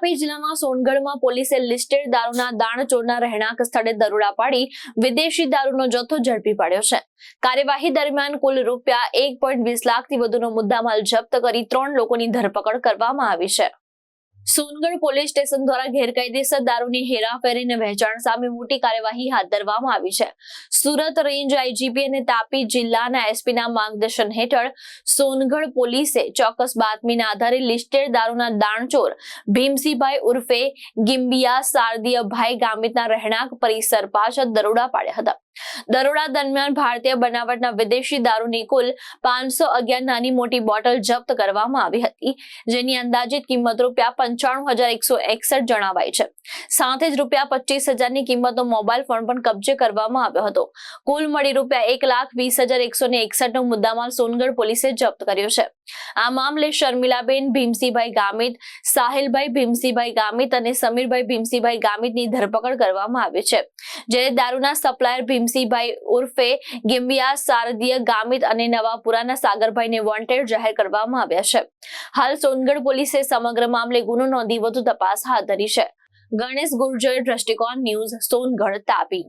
તાપી જિલ્લામાં સોનગઢમાં પોલીસે લિસ્ટેડ દારૂના દાણચોરના રહેણાંક સ્થળે દરોડા પાડી વિદેશી દારૂનો જથ્થો ઝડપી પાડ્યો છે। કાર્યવાહી દરમિયાન કુલ ₹1.20 લાખથી વધુનો મુદ્દામાલ જપ્ત કરી 3 લોકોની ધરપકડ કરવામાં આવી છે। સોનગઢ પોલીસ સ્ટેશન દ્વારા ગેરકાયદેસર દારૂની હેરાફેરી અને વહેંચાણ સામે મોટી કાર્યવાહી હાથ ધરવામાં આવી છે। સુરત રેન્જ આઈજીપી અને તાપી જિલ્લાના એસપીના માર્ગદર્શન હેઠળ સોનગઢ પોલીસે ચોક્કસ બાતમીના આધારે લિસ્ટેડ દારૂના દાણચોર ભીમસિંહભાઈ ઉર્ફે ગિમ્બિયા શારદીયભાઈ ગામિતના રહેણાંક પરિસર પાછળ દરોડા પાડ્યા હતા। દરોડા દરમિયાન ભારતીય બનાવટના વિદેશી દારૂની કુલ 511 નાની મોટી બોટલ જપ્ત કરવામાં આવી હતી, જેની અંદાજિત કિંમત ₹95,161 જણાવાઈ છે। સાથે જ ₹25,000 ની કિંમતનો મોબાઈલ ફોન પણ કબજે કરવામાં આવ્યો હતો। કુલ મળી ₹1,20,161 નો મુદ્દામાલ સોનગઢ પોલીસે જપ્ત કર્યો છે। આ મામલે શર્મિલાબેન ભીમસિંહભાઈ ગામિત, સાહિલભાઈ ભીમસિંહભાઈ ગામિત અને સમીરભાઈ ભીમસિંહભાઈ ગામિતની ધરપકડ કરવામાં આવી છે, જ્યારે દારૂના સપ્લાયર ભીમસિંહભાઈ ઉર્ફે ગિમ્બિયા શારદીય ગામિત અને નવાપુરાના સાગરભાઈને વોન્ટેડ જાહેર કરવામાં આવ્યા છે। હાલ સોનગઢ પોલીસે સમગ્ર મામલે ગુનો નોંધી વધુ તપાસ હાથ ધરી છે। ગણેશ ગુર્જર, દ્રષ્ટિકોણ ન્યૂઝ, સોનગઢ, તાપી।